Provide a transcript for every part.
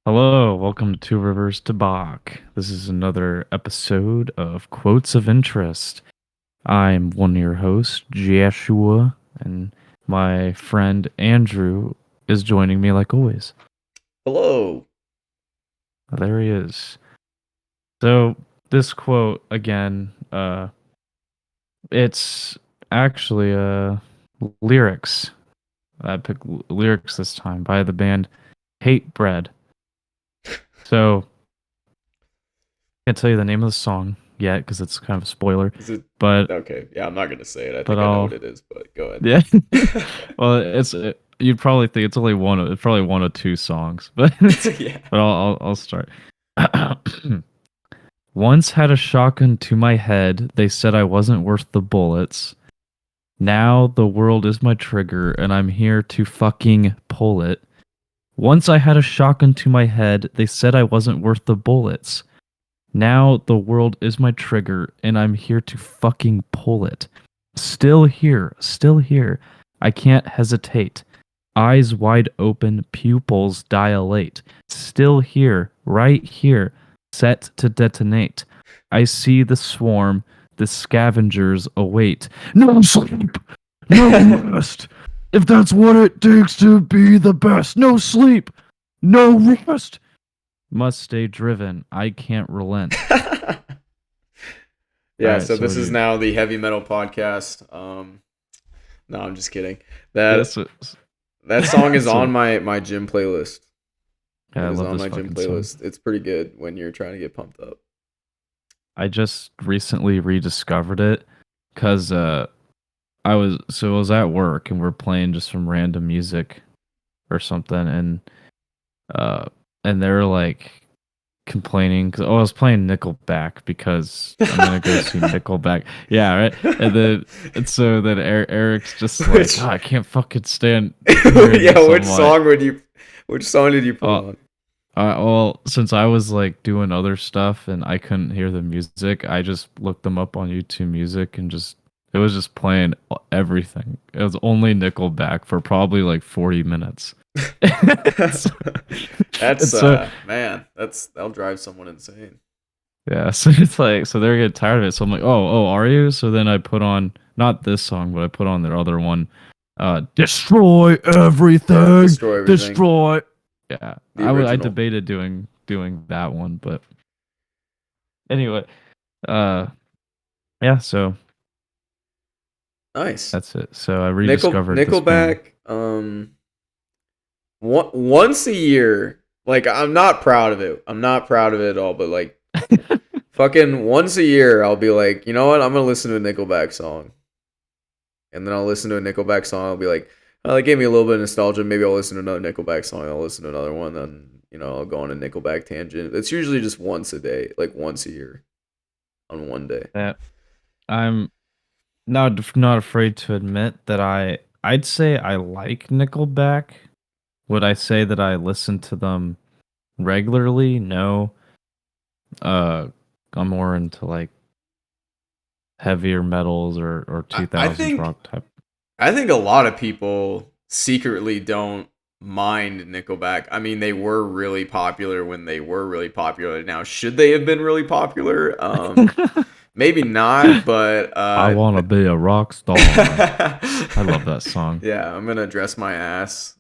Hello, welcome to Two Rivers Tabac. This is another episode of Quotes of Interest. I'm one of your hosts, Joshua, and my friend Andrew is joining me like always. Hello. There he is. So, this quote again, it's actually lyrics. I picked lyrics this time by the band Hate Bread. So, can't tell you the name of the song yet because it's kind of a spoiler, Is it but okay? Yeah, I'm not gonna say it. I but think I know what I'll it is, but go yeah. ahead. Well, you'd probably think it's only it's probably one of two songs, but Yeah. I'll start. Once had a shotgun to my head. They said I wasn't worth the bullets. Now the world is my trigger, and I'm here to fucking pull it. Once I had a shotgun to my head. They said I wasn't worth the bullets. Now the world is my trigger, and I'm here to fucking pull it. Still here, still here. I can't hesitate. Eyes wide open, pupils dilate. Still here, right here, set to detonate. I see the swarm, the scavengers await. No sleep, no rest. If that's what it takes to be the best, no sleep, no rest. Must stay driven. I can't relent. All Yeah, right, so so this what do is you? now the heavy metal podcast. No, I'm just kidding. That Yes, that song is on so my gym playlist. yeah, It I is love on this my gym fucking song. playlist. It's pretty good when you're trying to get pumped up. I just recently rediscovered it because I was at work and we're playing just some random music or something, uh and they're like complaining because I was playing Nickelback because I'm gonna go see Nickelback. Yeah, right. And so then Eric's just like, which God, I can't fucking stand hearing yeah, this. I'm like, which song did you put uh, on? well, since I was like doing other stuff and I couldn't hear the music, I just looked them up on YouTube Music and just it was just playing everything. It was only Nickelback for probably like 40 minutes. so, That's and so man, that'll drive someone insane. yeah, so it's like so they're getting tired of it. So I'm like, oh, are you? So then I put on not this song, but I put on their other one, destroy Yeah, everything, destroy everything. destroy. Yeah, The I original. debated doing that one, but anyway, uh, yeah. So Nice. that's it. So I rediscovered this band. Nickelback. Once a year. Like I'm not proud of it. I'm not proud of it at all. But like fucking once a year, I'll be like, you know what? I'm gonna listen to a Nickelback song, and then I'll listen to a Nickelback song. I'll be like, oh, that gave me a little bit of nostalgia. Maybe I'll listen to another Nickelback song. I'll listen to another one. Then I'll go on a Nickelback tangent. It's usually just once a day, like once a year on one day. That I'm not afraid to admit that I'd say I like Nickelback. Would I say that I listen to them regularly? No. Uh, I'm more into like heavier metals or I 2000s think rock type. I think a lot of people secretly don't mind Nickelback. I mean, they were really popular when they were really popular. Now, should they have been really popular? Maybe not, but I want to be a rock star. I love that song. yeah, I'm gonna dress my ass.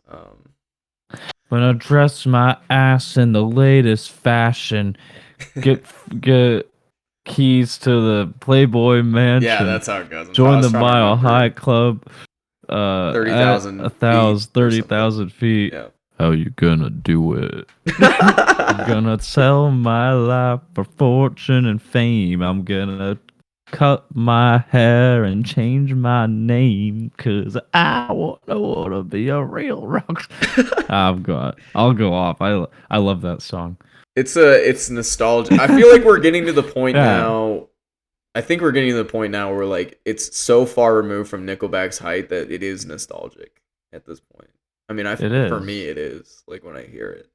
Gonna dress my ass in the latest fashion. Get get keys to the Playboy Yeah, Mansion. that's how it goes. I Join was the trying to Mile High remember Club. thirty At thousand a feet thousand or thirty something. thousand feet. Yeah. How you gonna do it? I'm gonna sell my life for fortune and fame. I'm gonna cut my hair and change my name because I wanna be a real rock I'll go off. I love that song. It's nostalgia. I feel like we're getting to the point Yeah, now. I think we're getting to the point now where like it's so far removed from Nickelback's height that it is nostalgic at this point. I mean, it for me is. it is like when I hear it,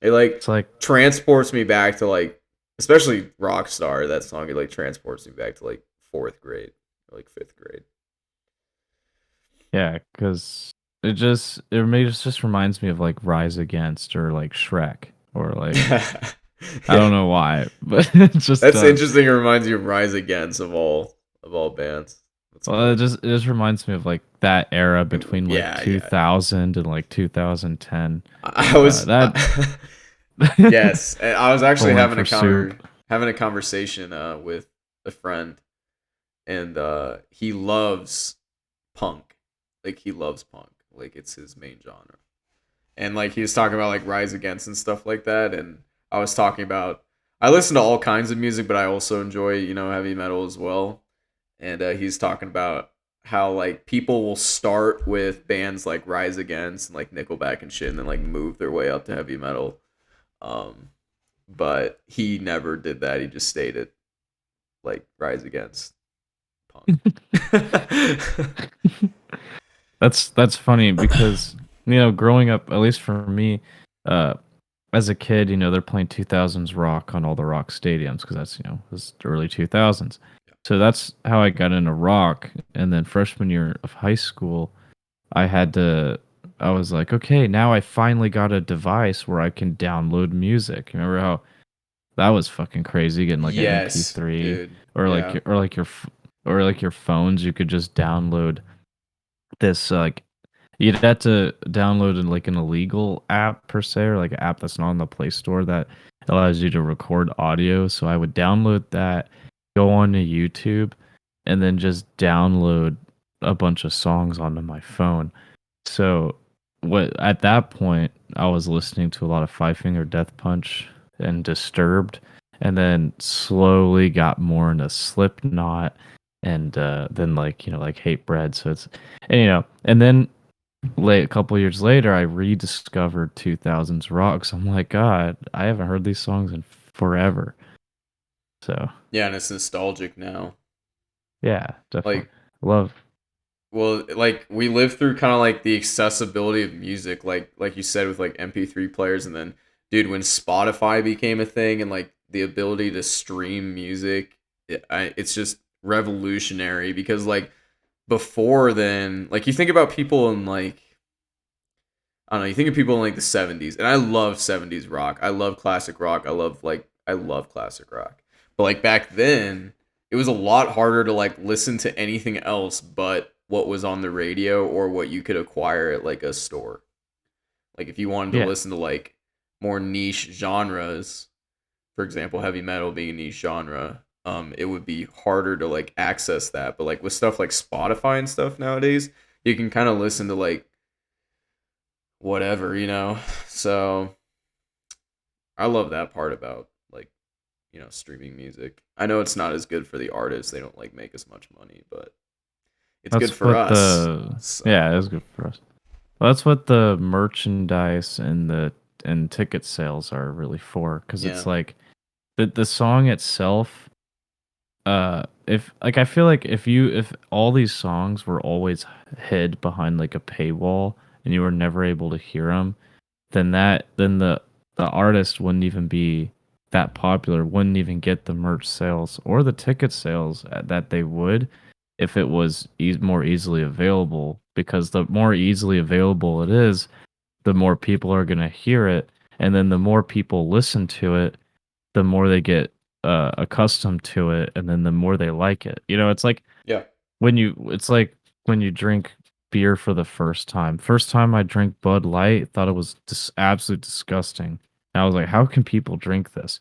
it like It's like transports me back to like especially Rockstar. That song it like transports me back to like fourth grade or like fifth grade. yeah, because it just reminds me of like Rise Against or like Shrek. or like I don't Yeah, know why, but it just that's does. interesting. It reminds you of Rise Against of all bands. That's Well, cool. it just reminds me of like that era between like Yeah, yeah. 2000 and like 2010. I was That yes, and I was actually pulling for soup. having a conversation with a friend, and he loves punk. Like he loves punk. Like it's his main genre. And like he was talking about like Rise Against and stuff like that, and I was talking about I listen to all kinds of music, but I also enjoy, heavy metal as well. And he's talking about how like people will start with bands like Rise Against and like Nickelback and shit, and then like move their way up to heavy metal. Um, but he never did that. He just stayed at like Rise Against punk. That's funny because growing up, at least for me, uh, as a kid, they're playing 2000s rock on all the rock stadiums because that's it was the early 2000s. So that's how I got into rock. And then freshman year of high school, I had to. I was like, okay, now I finally got a device where I can download music. Remember how that was fucking crazy getting like an Yes, MP3 dude. or Yeah. like your phones. You could just download this like you'd have to download like an illegal app per se, or like an app that's not on the Play Store that allows you to record audio. So I would download that, go on to YouTube, and then just download a bunch of songs onto my phone. So what at that point I was listening to a lot of Five Finger Death Punch and Disturbed, and then slowly got more into Slipknot, and then like like Hate Bread. So it's and then a couple years later I rediscovered 2000s rock. So I'm like, God, I haven't heard these songs in forever. So Yeah, and it's nostalgic now. yeah, definitely Like love. well, like we live through kind of like the accessibility of music, like you said with like MP3 players, and then dude, when Spotify became a thing and like the ability to stream music, it's just revolutionary because like before then, like you think about people in like I don't know, you think of people in like the 70s, and I love 70s rock. I love classic rock. I love classic rock. But like back then, it was a lot harder to like listen to anything else but what was on the radio or what you could acquire at like a store. Like if you wanted to Yeah. listen to like more niche genres, for example, heavy metal being a niche genre, it would be harder to like access that. But like with stuff like Spotify and stuff nowadays, you can kind of listen to like whatever. So I love that part about like, streaming music. I know it's not as good for the artists. They don't like make as much money, but it's good That's for what us. the So yeah, it is good for us. Well, that's what the merchandise and the and ticket sales are really for, because yeah. it's like the song itself. If like I feel like if all these songs were always hid behind like a paywall and you were never able to hear them, then the artist wouldn't even be that popular, wouldn't even get the merch sales or the ticket sales that they would if it was more easily available, because the more easily available it is, the more people are going to hear it, and then the more people listen to it, the more they get accustomed to it, and then the more they like it. It's like Yeah. it's like when you drink beer for the first time. First time I drank Bud Light, thought it was just absolutely disgusting. And I was like, how can people drink this?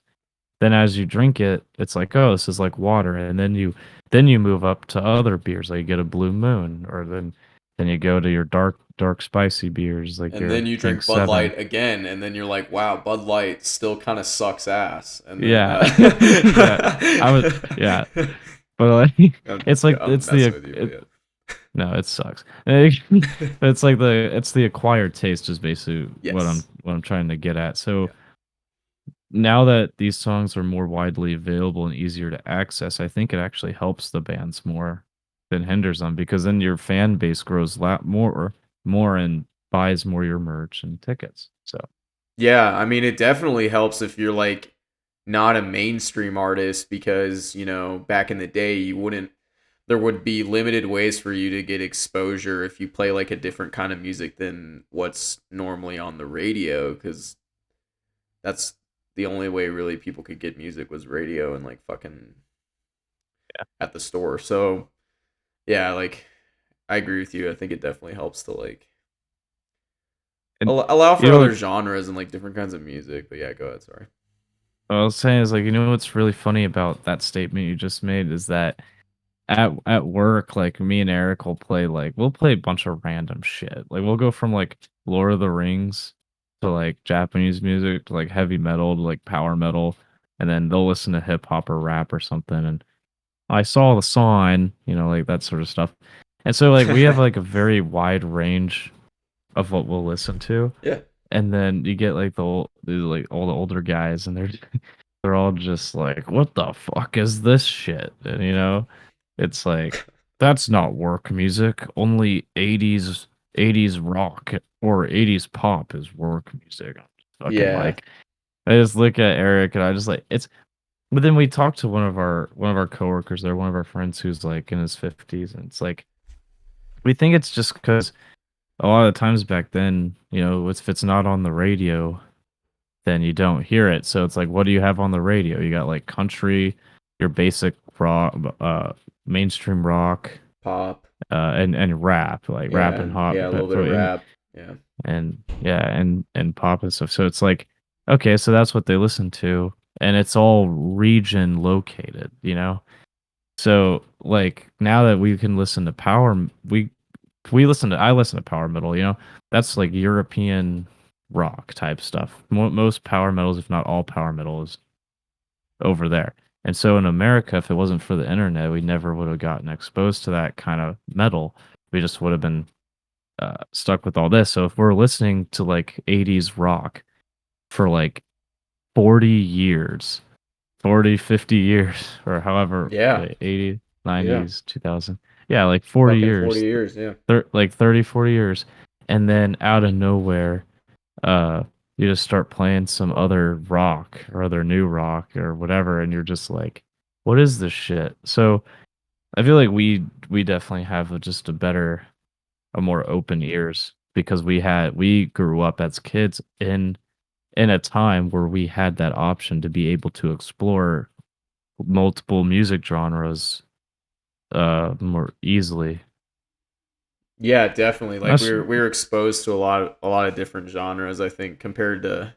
Then as you drink it, it's like, oh, this is like water. And then you move up to other beers, like you get a Blue Moon, or then you go to your dark spicy beers, like And your then you Drink drink Bud 7. Light again, and then you're like, wow, Bud Light still kind of sucks ass. And then, Yeah. Yeah. I would yeah. But like I'm it's messing with you, but no, it sucks. It's the acquired taste is basically yes. what I'm trying to get at. So Yeah. now that these songs are more widely available and easier to access, I think it actually helps the bands more than hinders them, because then your fan base grows lot more and buys more your merch and tickets. So Yeah, I mean, it definitely helps if you're like not a mainstream artist because, back in the day, there would be limited ways for you to get exposure if you play like a different kind of music than what's normally on the radio. Because, That's the only way really people could get music was radio and like fucking at the store. So yeah, like I agree with you. I think it definitely helps to like And allow you for know other what genres and like different kinds of music. But yeah, go ahead. Sorry. I was saying is like, you know what's really funny about that statement you just made is that at work, like me and Eric will play like we'll play a bunch of random shit. Like we'll go from like Lord of the Rings to like Japanese music to like heavy metal to like power metal, and then they'll listen to hip hop or rap or something. And I saw the sign, you know, like that sort of stuff. And so like we have like a very wide range of what we'll listen to. Yeah. And then you get like like all the older guys, and they're all just like, "What the fuck is this shit?" And it's like that's not work music. Only '80s rock or '80s pop is work music. I'm just fucking Yeah. like, I just look at Eric and I just like it's. But then we talked to one of our coworkers there, one of our friends who's like in his 50s, and it's like we think it's just because a lot of the times back then, if it's not on the radio, then you don't hear it. So it's like, what do you have on the radio? You got like country, your basic rock, mainstream rock, Pop. and rap, like rap and hop, Yeah, a little but bit of rap. Yeah. and yeah, and pop and stuff. So it's like, okay, so that's what they listen to, and it's all region located, you know. So like now that we can listen to I listen to power metal, that's like European rock type stuff. Most power metals, if not all power metal, is over there. And so in America, if it wasn't for the internet, we never would have gotten exposed to that kind of metal. We just would have been stuck with all this. So if we're listening to like 80s rock for like 40 years, 40, 50 years, or however, Yeah. 80, Yeah. 90s, 2000, yeah, like 40 Fucking 40 years, years. Yeah. like 30, 40 years, and then out of nowhere, uh you just start playing some other rock or other new rock or whatever, and you're just like, what is this shit? So I feel like we definitely have just a more open ears because we grew up as kids in a time where we had that option to be able to explore multiple music genres more easily. Yeah, definitely. Like That's we were exposed to a lot of different genres, I think, compared to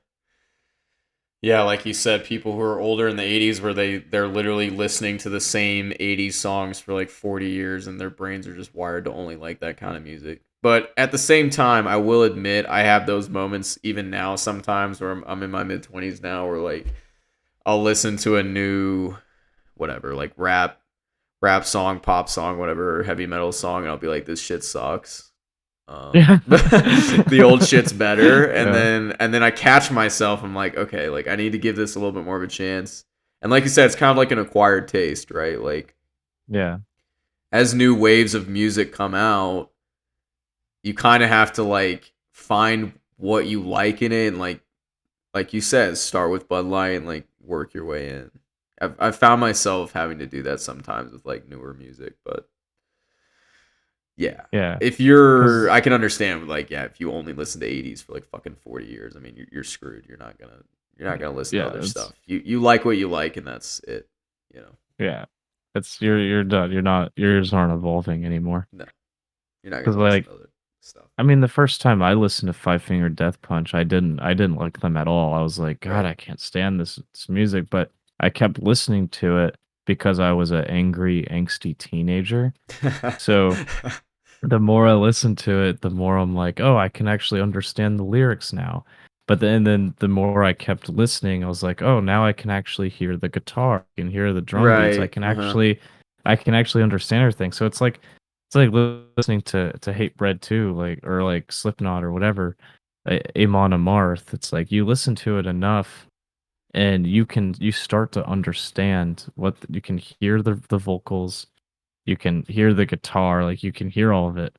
yeah, like you said, people who are older in the 80s where they're literally listening to the same 80s songs for like 40 years and their brains are just wired to only like that kind of music. But at the same time, I will admit I have those moments even now sometimes where I'm in my mid 20s now where like I'll listen to a new whatever, like rap song, pop song, whatever, heavy metal song, and I'll be like, this shit sucks. yeah. The old shit's better, and Yeah. then I catch myself. I'm like, okay, like I need to give this a little bit more of a chance. And like you said, it's kind of like an acquired taste, right? Like Yeah. as new waves of music come out, you kind of have to like find what you like in it, and like you said, start with Bud Light and like work your way in. I've found myself having to do that sometimes with like newer music, but yeah. Yeah. If you're, Cuz I can understand, like, yeah, if you only listen to 80s for like fucking 40 years, I mean, you're screwed. You're not gonna listen to yeah, other it's stuff. You like what you like, and that's it. You know, yeah. It's you're done. You're not yours aren't evolving anymore. no, you're not Cuz gonna listen like to other stuff. I mean, the first time I listened to Five Finger Death Punch, I didn't like them at all. I was like, God, Right. I can't stand this music. But I kept listening to it because I was an angry, angsty teenager. So the more I listen to it, the more I'm like, oh, I can actually understand the lyrics now. But then the more I kept listening, I was like, oh, now I can actually hear the guitar, I can hear the drum beats, Right. Uh huh. I can actually understand everything. So it's like listening to Hate Bread too, like or like Slipknot or whatever, Amon Amarth. It's like you listen to it enough and you start to understand you can hear the vocals, you can hear the guitar, like you can hear all of it.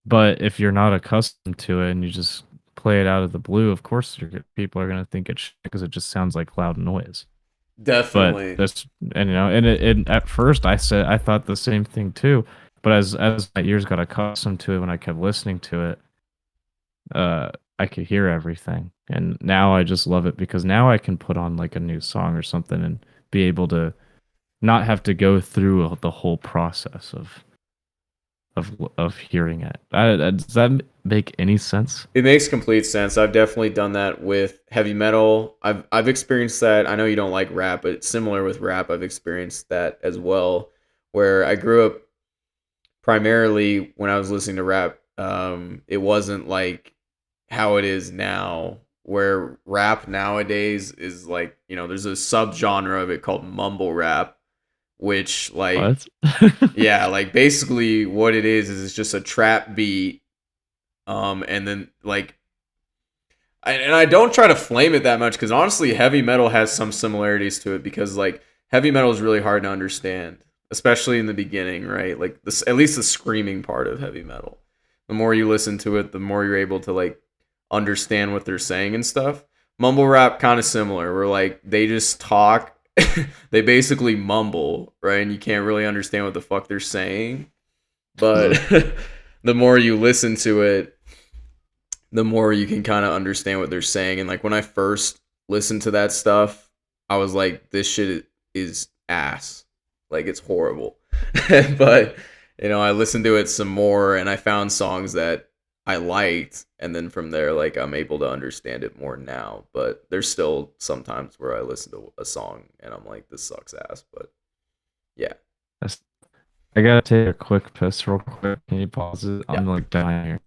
But if you're not accustomed to it and you just play it out of the blue, of course people are gonna think it's because it just sounds like loud noise. But Definitely. that's and and at first I thought the same thing too. But as my ears got accustomed to it when I kept listening to it, uh, I could hear everything. And now I just love it because now I can put on like a new song or something and be able to not have to go through the whole process of hearing it. Does that make any sense? It makes complete sense. I've definitely done that with heavy metal. I've experienced that. I know you don't like rap, but similar with rap, I've experienced that as well. Where I grew up primarily when I was listening to rap, it wasn't like how it is now, where rap nowadays is like, there's a subgenre of it called mumble rap, which like, What? yeah, like basically what it is it's just a trap beat, and then like and I don't try to flame it that much because honestly, heavy metal has some similarities to it because like heavy metal is really hard to understand, especially in the beginning, right? Like this, at least the screaming part of heavy metal. The more you listen to it, the more you're able to like understand what they're saying and stuff. Mumble rap kind of similar, where like they just talk, they basically mumble, right? And you can't really understand what the fuck they're saying. But Ugh. the more you listen to it, the more you can kind of understand what they're saying. And like when I first listened to that stuff, I was like, this shit is ass. Like it's horrible. But I listened to it some more and I found songs that I liked. And then from there, like I'm able to understand it more now. But there's still sometimes where I listen to a song and I'm like, this sucks ass. But yeah. That's- I gotta take a quick piss real quick. Can you pause it? Yeah. I'm like dying here.